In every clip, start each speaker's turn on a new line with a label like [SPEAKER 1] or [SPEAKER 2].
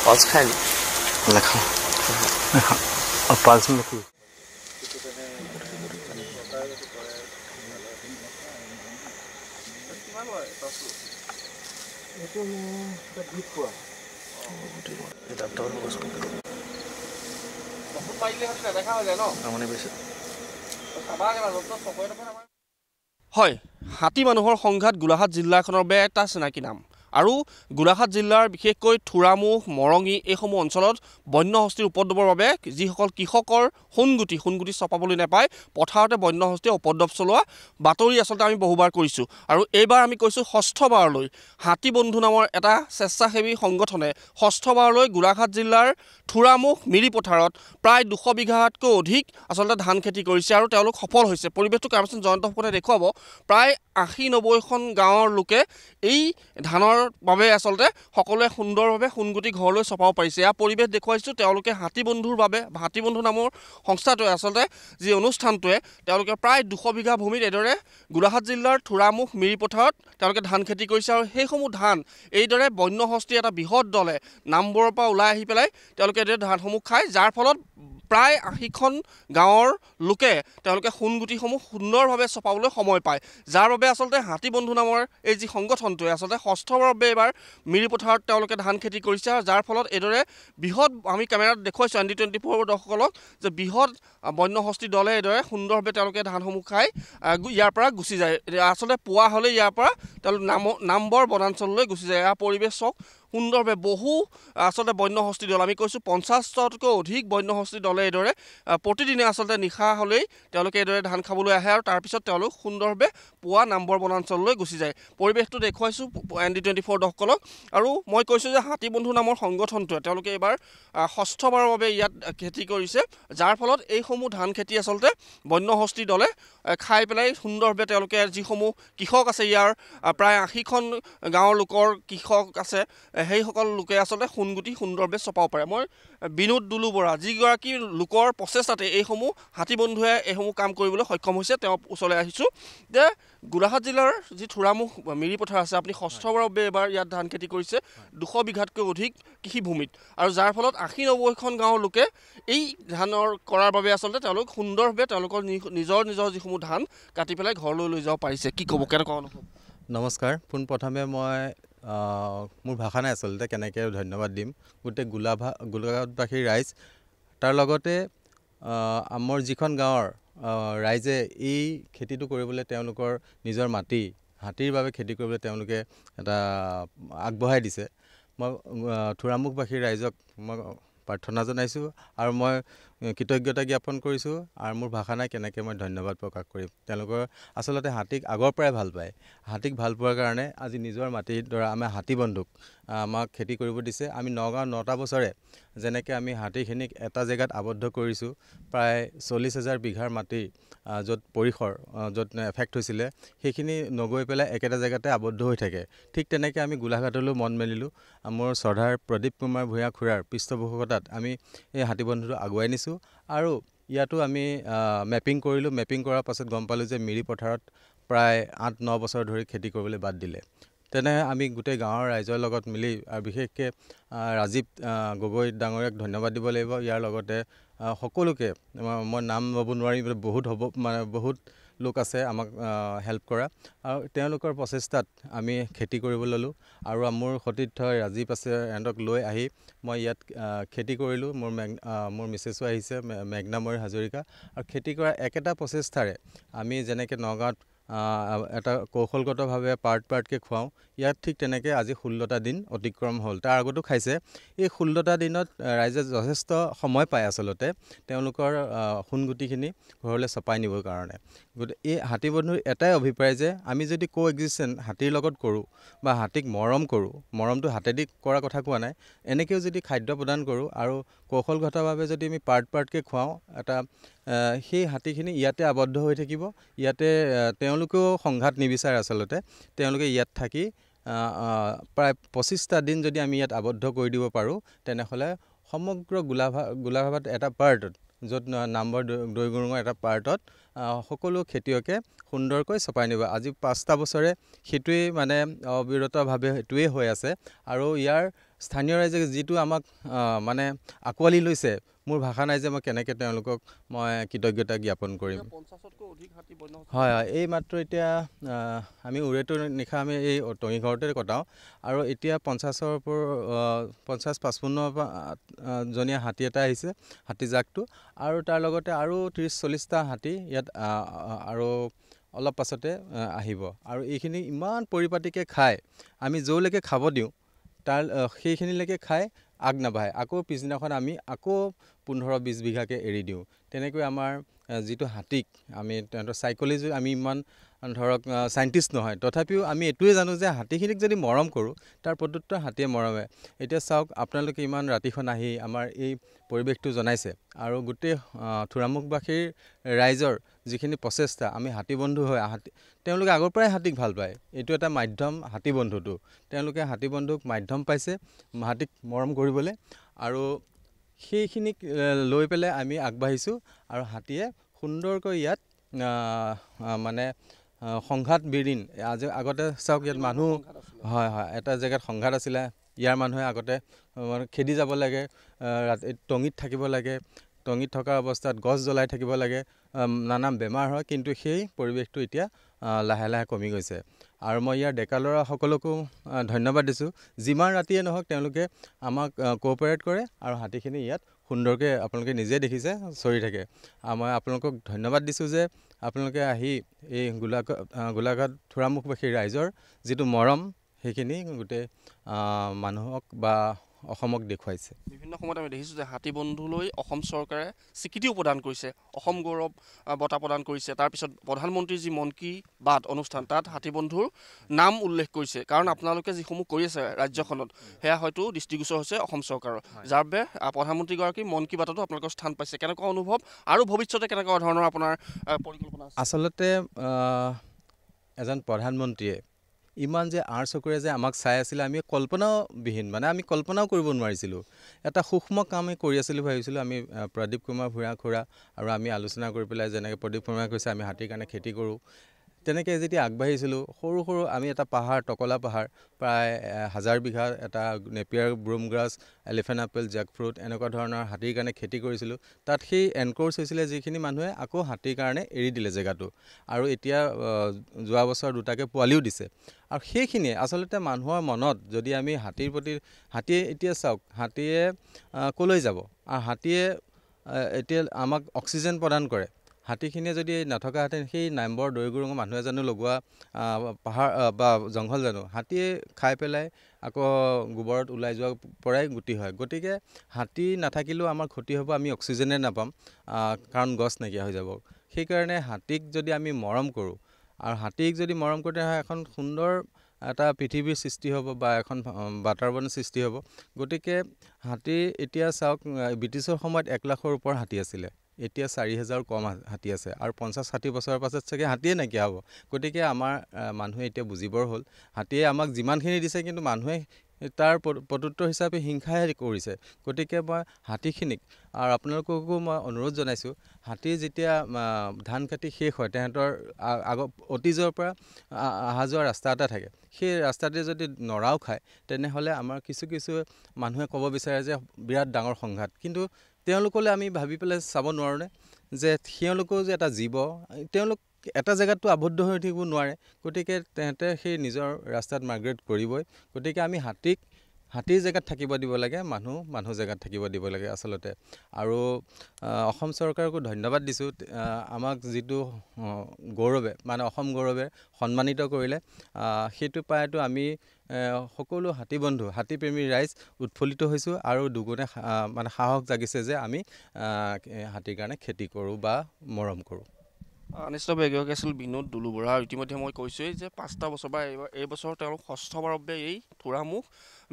[SPEAKER 1] Pulse খায়নি
[SPEAKER 2] নাখাওঁ pulse মানে কি
[SPEAKER 3] হয়, হাতী মানুহৰ সংঘাত গোলাঘাট জিলাখনৰ বাবে এটা চিনাকি নাম। আৰু গোলাঘাট জিলাৰ বিশেষকৈ থোৰামুখ মৰঙি এইসমূহ অঞ্চলত বন্য হস্তীৰ উপদ্ৰৱৰ বাবে যিসকল কৃষকৰ সোণগুটি চপাবলৈ নাপায় পথাৰতে বন্য হস্তীয়ে উপদ্ৰৱ চলোৱা বাতৰি আচলতে আমি বহুবাৰ কৰিছোঁ। আৰু এইবাৰ আমি কৈছোঁ ষষ্ঠবাৰলৈ হাতী বন্ধু নামৰ এটা স্বেচ্ছাসেৱী সংগঠনে ষষ্ঠবাৰলৈ গোলাঘাট জিলাৰ থোৰামুখ মিৰি পথাৰত প্ৰায় 200 বিঘাতকৈ অধিক আচলতে ধান খেতি কৰিছে আৰু তেওঁলোক সফল হৈছে। পৰিৱেশটো কামচোন জয়ন্ত ফুকনে দেখুৱাব। প্ৰায় 80-90খন গাঁৱৰ লোকে এই ধানৰ বাবে আচলতে সকলোৱে সুন্দৰভাৱে সোণগুটি ঘৰলৈ চপাব পাৰিছে। এয়া পৰিৱেশ দেখুৱাইছোঁ তেওঁলোকে হাতী বন্ধু নামৰ সংস্থাটোৱে আচলতে যি অনুষ্ঠানটোৱে তেওঁলোকে প্ৰায় 200 বিঘা ভূমিত এইদৰে গোলাঘাট জিলাৰ থোৰামুখ মিৰি পথাৰত তেওঁলোকে ধান খেতি কৰিছে। আৰু সেইসমূহ ধান এইদৰে বন্য হস্তীৰ এটা বৃহৎ দলে নামবোৰৰ পৰা ওলাই আহি পেলাই তেওঁলোকে এইদৰে ধানসমূহ খায়, যাৰ ফলত প্ৰায় 80খন গাঁৱৰ লোকে তেওঁলোকে সোণগুটিসমূহ সুন্দৰভাৱে চপাবলৈ সময় পায়, যাৰ বাবে আচলতে হাতী বন্ধু নামৰ এই যি সংগঠনটোৱে আচলতে ষষ্ঠবাৰৰ বাবে এইবাৰ মিৰি পথাৰত তেওঁলোকে ধান খেতি কৰিছে। আৰু যাৰ ফলত এইদৰে বৃহৎ আমি কেমেৰাত দেখুৱাইছোঁ ND24 দৰ্শকসকলক যে বৃহৎ বন্য হস্তীৰ দলে এইদৰে সুন্দৰভাৱে তেওঁলোকে ধানসমূহ খাই ইয়াৰ পৰা গুচি যায়। আচলতে পুৱা হ'লে ইয়াৰ পৰা তেওঁলোক নামবৰ বনাঞ্চললৈ গুচি যায়। এয়া পৰিৱেশ চাওক সুন্দৰভাৱে বহু আচলতে বন্য হস্তীৰ দল আমি কৈছোঁ 50তকৈ অধিক বন্য হস্তীৰ দলে এইদৰে প্ৰতিদিনে আচলতে নিশা হ'লেই তেওঁলোকে এইদৰে ধান খাবলৈ আহে আৰু তাৰপিছত তেওঁলোক সুন্দৰভাৱে পুৱা নামবৰ বনাঞ্চললৈ গুচি যায়। পৰিৱেশটো দেখুৱাইছোঁ ND24 দৰ্শকসকলক। আৰু মই কৈছোঁ যে হাতী বন্ধু নামৰ সংগঠনটোৱে তেওঁলোকে এইবাৰ ষষ্ঠবাৰৰ বাবে ইয়াত খেতি কৰিছে, যাৰ ফলত এইসমূহ ধান খেতি আচলতে বন্য হস্তীৰ দলে খাই পেলাই সুন্দৰভাৱে তেওঁলোকে যিসমূহ কৃষক আছে ইয়াৰ প্ৰায় 80খন গাঁৱৰ লোকৰ কৃষক আছে সেইসকল লোকে আচলতে সোণগুটি সুন্দৰভাৱে চপাব পাৰে। মই বিনোদ দুলু বৰা যিগৰাকী লোকৰ প্ৰচেষ্টাতে এইসমূহ হাতী বন্ধুৱে এইসমূহ কাম কৰিবলৈ সক্ষম হৈছে তেওঁ ওচৰলৈ আহিছোঁ যে গোলাঘাট জিলাৰ যি থোৰামুখ মিৰি পথাৰ আছে আপুনি ষষ্ঠবাৰৰ বাবে এবাৰ ইয়াত ধান খেতি কৰিছে 200 বিঘাতকৈ অধিক কৃষিভূমিত, আৰু যাৰ ফলত 80-90খন গাঁৱৰ লোকে এই ধানৰ কৰাৰ বাবে আচলতে তেওঁলোক সুন্দৰভাৱে তেওঁলোকৰ নিজৰ যিসমূহ ধান কাটি পেলাই ঘৰলৈ লৈ যাব পাৰিছে। কি ক'ব কেনেকুৱা অনুভৱ?
[SPEAKER 2] নমস্কাৰ। পোনপ্ৰথমে মই মোৰ ভাষা নাই আচলতে কেনেকৈ ধন্যবাদ দিম গোটেই গোলাঘাটবাসীৰ ৰাইজ, তাৰ লগতে আমাৰ যিখন গাঁৱৰ ৰাইজে এই খেতিটো কৰিবলৈ তেওঁলোকৰ নিজৰ মাটি হাতীৰ বাবে খেতি কৰিবলৈ তেওঁলোকে এটা আগবঢ়াই দিছে। মই থোৰামুখবাসীৰ ৰাইজক মই প্ৰাৰ্থনা জনাইছোঁ আৰু মই কৃতজ্ঞতা জ্ঞাপন কৰিছোঁ। আৰু মোৰ ভাষা নাই কেনেকৈ মই ধন্যবাদ প্ৰকাশ কৰিম। তেওঁলোকৰ আচলতে হাতীক আগৰ পৰাই ভাল পায়, হাতীক ভাল পোৱাৰ কাৰণে আজি নিজৰ মাটিৰ দ্বাৰা আমাৰ হাতী বন্ধুক আমাক খেতি কৰিব দিছে। আমি নগাঁও 9টা বছৰে যেনেকৈ আমি হাতীখিনিক এটা জেগাত আবদ্ধ কৰিছোঁ প্ৰায় 40,000 বিঘাৰ মাটি য'ত পৰিসৰ য'ত এফেক্ট হৈছিলে সেইখিনি নগৈ পেলাই একেটা জেগাতে আবদ্ধ হৈ থাকে, ঠিক তেনেকৈ আমি গোলাঘাটলৈ মন মেলিলোঁ। মোৰ শ্ৰদ্ধাৰ প্ৰদীপ কুমাৰ ভূঞা খুৰাৰ পৃষ্ঠপোষকতাত আমি এই হাতী বন্ধুটো আগুৱাই নিছোঁ। আৰু ইয়াতো আমি মেপিং কৰিলোঁ। মেপিং কৰাৰ পাছত গম পালোঁ যে মিৰি পথাৰত প্ৰায় 8-9 বছৰ ধৰি খেতি কৰিবলৈ বাদ দিলে। তেনে আমি গোটেই গাঁৱৰ ৰাইজৰ লগত মিলি আৰু বিশেষকৈ ৰাজীৱ গগৈ ডাঙৰীয়াক ধন্যবাদ দিব লাগিব। ইয়াৰ লগতে সকলোকে মই নাম ল'ব নোৱাৰিম, বহুত লোক আছে আমাক হেল্প কৰা, আৰু তেওঁলোকৰ প্ৰচেষ্টাত আমি খেতি কৰিব ল'লোঁ। আৰু মোৰ সতীৰ্থ ৰাজীৱ আছে, সিহঁতক লৈ আহি মই ইয়াত খেতি কৰিলোঁ। মোৰ মিছেছো আহিছে মেঘনাময়ী হাজৰিকা, আৰু খেতি কৰা একেটা প্ৰচেষ্টাৰে আমি যেনেকৈ নগাঁৱত এটা কৌশলগতভাৱে পাৰ্টকৈ খুৱাওঁ, ইয়াত ঠিক তেনেকৈ আজি 16টা দিন অতিক্ৰম হ'ল। তাৰ আগতো খাইছে। এই 16টা দিনত ৰাইজে যথেষ্ট সময় পায় আচলতে তেওঁলোকৰ সোণগুটিখিনি ঘৰলৈ চপাই নিবৰ কাৰণে। গতিকে এই হাতী বন্ধুৰ এটাই অভিপ্ৰায় যে আমি যদি কোএক্সিষ্টেণ্ট হাতীৰ লগত কৰোঁ বা হাতীক মৰম কৰোঁ, মৰমটো হাতেদি কৰাৰ কথা কোৱা নাই, এনেকৈও যদি খাদ্য প্ৰদান কৰোঁ আৰু কৌশলগতভাৱে যদি আমি পাৰ্টকৈ খুৱাওঁ, এটা সেই হাতীখিনি ইয়াতে আবদ্ধ হৈ থাকিব। ইয়াতে তেওঁলোকেও সংঘাত নিবিচাৰে আচলতে। তেওঁলোকে ইয়াত থাকি প্ৰায় 25টা দিন যদি আমি ইয়াত আবদ্ধ কৰি দিব পাৰোঁ, তেনেহ'লে সমগ্ৰ গোলাঘাট এটা পাৰ্টত য'ত নামবৰ দৈগুৰুঙৰ এটা পাৰ্টত সকলো খেতিয়কে সুন্দৰকৈ চপাই নিব। আজি 5টা বছৰে সেইটোৱেই মানে অবিৰতভাৱে সেইটোৱেই হৈ আছে। আৰু ইয়াৰ স্থানীয় ৰাইজে যিটো আমাক মানে আঁকোৱালি লৈছে, মোৰ ভাষা নাই যে মই কেনেকৈ তেওঁলোকক মই কৃতজ্ঞতা জ্ঞাপন কৰিম।
[SPEAKER 3] 50তকৈ অধিক হাতী বন্য
[SPEAKER 2] হয় হয়, এই মাত্ৰ এতিয়া আমি উৰেটোৰ নিশা আমি এই টঙি ঘৰতে কটাওঁ, আৰু এতিয়া 50-55 জনীয়া হাতী এটা আহিছে, হাতী জাকটো, আৰু তাৰ লগতে আৰু 30-40টা হাতী ইয়াত আৰু অলপ পাছতে আহিব। আৰু এইখিনি ইমান পৰিপাটিকৈ খায়, আমি য'লৈকে খাব দিওঁ তাৰ সেইখিনিলৈকে খাই আগ নাবাঢ়ে, আকৌ পিছদিনাখন আমি আকৌ 15-20 বিঘাকৈ এৰি দিওঁ। তেনেকৈ আমাৰ যিটো হাতীক আমি তেহেঁতৰ চাইক'লজি, আমি ইমান ধৰক চাইণ্টিষ্ট নহয়, তথাপিও আমি এইটোৱে জানো যে হাতীখিনিক যদি মৰম কৰোঁ তাৰ প্ৰত্যুত্তৰ হাতীয়ে মৰমে। এতিয়া চাওক, আপোনালোকে ইমান ৰাতিখন আহি আমাৰ এই পৰিৱেশটো জনাইছে, আৰু গোটেই থোৰামুখবাসীৰ ৰাইজৰ যিখিনি প্ৰচেষ্টা, আমি হাতী বন্ধু হয়, তেওঁলোকে আগৰ পৰাই হাতীক ভাল পায়। এইটো এটা মাধ্যম, হাতী বন্ধুটো তেওঁলোকে হাতী বন্ধুক মাধ্যম পাইছে হাতীক মৰম কৰিবলৈ, আৰু সেইখিনিক লৈ পেলাই আমি আগবাঢ়িছোঁ। আৰু হাতীয়ে সুন্দৰকৈ ইয়াত মানে সংঘাত বিৰিণ, আগতে চাওক ইয়াত মানুহ, হয় হয়, এটা জেগাত সংঘাত আছিলে, ইয়াৰ মানুহে আগতে খেদি যাব লাগে, টঙিত থাকিব লাগে, টঙিত থকা অৱস্থাত গছ জ্বলাই থাকিব লাগে, নানা বেমাৰ হয়, কিন্তু সেই পৰিৱেশটো এতিয়া লাহে লাহে কমি গৈছে। আৰু মই ইয়াৰ ডেকা ল'ৰাসকলকো ধন্যবাদ দিছোঁ, যিমান ৰাতিয়ে নহওক তেওঁলোকে আমাক কোঅপাৰেট কৰে, আৰু হাতীখিনি ইয়াত সুন্দৰকৈ আপোনালোকে নিজে দেখিছে চৰি থাকে। মই আপোনালোকক ধন্যবাদ দিছোঁ যে আপোনালোকে আহি এই গোলাঘাট থোৰামুখবাসী ৰাইজৰ যিটো মৰম, সেইখিনি গোটেই মানুহক বা অসমক দেখুৱাইছে।
[SPEAKER 3] বিভিন্ন সময়ত আমি দেখিছোঁ যে হাতী বন্ধুলৈ অসম চৰকাৰে স্বীকৃতিও প্ৰদান কৰিছে, অসম গৌৰৱ বঁটা প্ৰদান কৰিছে। তাৰপিছত প্ৰধানমন্ত্ৰীৰ যি মন কী বাত অনুষ্ঠান, তাত হাতী বন্ধুৰ নাম উল্লেখ কৰিছে, কাৰণ আপোনালোকে যিসমূহ কৰি আছে ৰাজ্যখনত, সেয়া হয়তো দৃষ্টিগোচৰ হৈছে অসম চৰকাৰৰ, যাৰ বাবে প্ৰধানমন্ত্ৰীগৰাকী মন কী বাততো আপোনালোকৰ স্থান পাইছে। কেনেকুৱা অনুভৱ, আৰু ভৱিষ্যতে কেনেকুৱা ধৰণৰ আপোনাৰ পৰিকল্পনা আছে?
[SPEAKER 2] আচলতে এজন প্ৰধানমন্ত্ৰীয়ে ইমান যে চকুৰে যে আমাক চাই আছিলে, আমি কল্পনাবিহীন, মানে আমি কল্পনাও কৰিব নোৱাৰিছিলোঁ। এটা সূক্ষ্ম কাম কৰি আছিলোঁ ভাবিছিলোঁ। আমি প্ৰদীপ কুমাৰ ভূঞা খুৰা আৰু আমি আলোচনা কৰি পেলাই, যেনেকৈ প্ৰদীপ কুমাৰে কৈছে আমি হাতীৰ কাৰণে খেতি কৰোঁ, তেনেকৈ যেতিয়া আগবাঢ়িছিলোঁ, সৰু সৰু আমি এটা পাহাৰ, টকলা পাহাৰ, প্ৰায় 1000 বিঘা এটা নেপিয়াৰ ব্ৰুমগ্ৰাছ, এলিফেণ্ট আপেল, জেকফ্ৰুট, এনেকুৱা ধৰণৰ হাতীৰ কাৰণে খেতি কৰিছিলোঁ। তাত সেই এনক্ৰ'চ হৈছিলে, যিখিনি মানুহে আকৌ হাতীৰ কাৰণে এৰি দিলে জেগাটো, আৰু এতিয়া যোৱা বছৰ 2টাকৈ পোৱালিও দিছে। আৰু সেইখিনিয়ে আচলতে মানুহৰ মনত, যদি আমি হাতীৰ প্ৰতি, হাতীয়ে এতিয়া চাওক, হাতীয়ে ক'লৈ যাব, আৰু হাতীয়ে এতিয়া আমাক অক্সিজেন প্ৰদান কৰে। হাতীখিনিয়ে যদি নথকাহেঁতেন, সেই নাম্বৰ দৈগুৰুঙৰ মানুহ এজনো লগোৱা পাহাৰ বা জংঘল জানো হাতীয়ে খাই পেলাই আকৌ গোবৰত ওলাই যোৱাৰ পৰাই গুটি হয়। গতিকে হাতী নাথাকিলেও আমাৰ ক্ষতি হ'ব, আমি অক্সিজেনে নাপাম, কাৰণ গছ নাইকিয়া হৈ যাব। সেইকাৰণে হাতীক যদি আমি মৰম কৰোঁ, আৰু হাতীক যদি মৰম কৰোঁতে হয়, এখন সুন্দৰ এটা পৃথিৱীৰ সৃষ্টি হ'ব, বা এখন বাতাবৰণৰ সৃষ্টি হ'ব। গতিকে হাতী এতিয়া চাওক, ব্ৰিটিছৰ সময়ত 1 লাখৰ ওপৰ হাতী আছিলে, এতিয়া 4000 কম হাতী আছে, আৰু 50-60 বছৰৰ পাছত চাগে হাতীয়ে নাইকিয়া হ'ব। গতিকে আমাৰ মানুহে এতিয়া বুজিবৰ হ'ল, হাতীয়ে আমাক যিমানখিনি দিছে, কিন্তু মানুহে তাৰ প্ৰত্যুত্তৰ হিচাপে হিংসাহে কৰিছে। গতিকে মই হাতীখিনিক, আৰু আপোনালোককো মই অনুৰোধ জনাইছোঁ, হাতী যেতিয়া ধান কাটি শেষ হয়, তেহেঁতৰ অতীজৰ পৰা অহা যোৱা ৰাস্তা এটা থাকে, সেই ৰাস্তাতে যদি নৰাও খায়, তেনেহ'লে আমাৰ কিছু মানুহে ক'ব বিচাৰে যে বিৰাট ডাঙৰ সংঘাত। কিন্তু তেওঁলোকলৈ আমি ভাবি পেলাই চাব নোৱাৰোঁনে যে তেওঁলোকেও যে এটা জীৱ, তেওঁলোক এটা জেগাততো আবদ্ধ হৈ থাকিব নোৱাৰে। গতিকে তেহেঁতে সেই নিজৰ ৰাস্তাত মাইগ্ৰেট কৰিবই। গতিকে আমি হাতীৰ জেগাত থাকিব দিব লাগে, মানুহ জেগাত থাকিব দিব লাগে আচলতে। আৰু অসম চৰকাৰকো ধন্যবাদ দিছোঁ, আমাক যিটো গৌৰৱে, মানে অসম গৌৰৱে সন্মানিত কৰিলে, সেইটো পাইতো আমি সকলো হাতী বন্ধু, হাতীপ্ৰেমী ৰাইজ উৎফুল্লিত হৈছোঁ, আৰু দুগুণে মানে সাহস জাগিছে যে আমি হাতীৰ কাৰণে খেতি কৰোঁ বা মৰম কৰোঁ।
[SPEAKER 3] নিশ্চয়ভাৱে এগৰাকী আছিল বিনোদ দুলু বৰা। ইতিমধ্যে মই কৈছোঁৱেই যে 5টা বছৰ বা এইবছৰ তেওঁলোক 6ঠবাৰৰ বাবে এই থোৰামুখ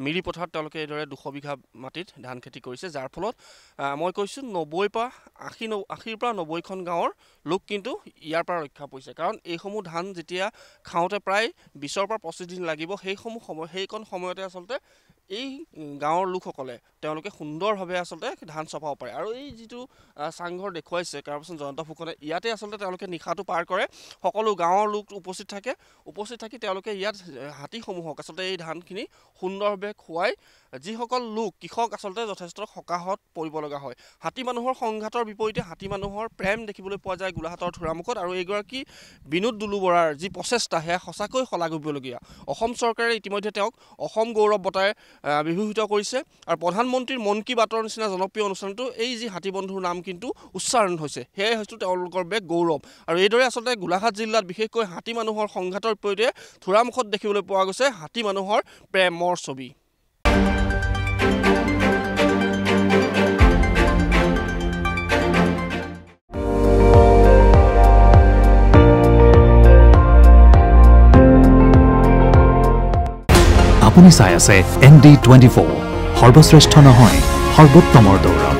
[SPEAKER 3] মিৰি পথাৰত তেওঁলোকে এইদৰে 200 বিঘা মাটিত ধান খেতি কৰিছে, যাৰ ফলত মই কৈছোঁ 80ৰ পৰা 90খন গাঁৱৰ লোক কিন্তু ইয়াৰ পৰা ৰক্ষা পৰিছে। কাৰণ এইসমূহ ধান যেতিয়া খাওঁতে প্ৰায় 20ৰ পৰা 25 দিন লাগিব, সেইকণ সময়তে আচলতে এই গাঁৱৰ লোকসকলে তেওঁলোকে সুন্দৰভাৱে আচলতে ধান চপাব পাৰে। আৰু এই যিটো চাংঘৰ দেখুৱাইছে কাৰ্বচন জয়ন্ত ফুকনে, ইয়াতে আচলতে তেওঁলোকে নিশাটো পাৰ কৰে, সকলো গাঁৱৰ লোক উপস্থিত থাকি তেওঁলোকে ইয়াত হাতীসমূহক আচলতে এই ধানখিনি সুন্দৰভাৱে খুৱাই যিসকল লোক কৃষক আচলতে যথেষ্ট সকাহত পৰিব লগা হয়। হাতী মানুহৰ সংঘাতৰ বিপৰীতে হাতী মানুহৰ প্ৰেম দেখিবলৈ পোৱা যায় গোলাঘাটৰ থোৰামুখত। আৰু এইগৰাকী বিনোদ দুলু বৰাৰ যি প্ৰচেষ্টা সেয়া সঁচাকৈ শলাগিবলগীয়া। অসম চৰকাৰে ইতিমধ্যে তেওঁক অসম গৌৰৱ বঁটাৰে বিভূষিত কৰিছে। আৰু প্ৰধানমন্ত্ৰীৰ মন কী বাতৰ নিচিনা জনপ্ৰিয় অনুষ্ঠানটো এই যি হাতী বন্ধুৰ নাম কিন্তু উচ্চাৰণ হৈছে, সেয়াই হয়তো তেওঁলোকৰ বাবে গৌৰৱ। আৰু এইদৰে আচলতে গোলাঘাট জিলাত বিশেষকৈ হাতী মানুহৰ সংঘাতৰ বিপৰীতে থোৰামুখত দেখিবলৈ পোৱা গৈছে হাতী মানুহৰ প্ৰেমৰ ছবি।
[SPEAKER 1] আপুনি চাই আছে ND24 সৰ্বশ্ৰেষ্ঠ নহয় সৰ্বোত্তমৰ দৌৰ।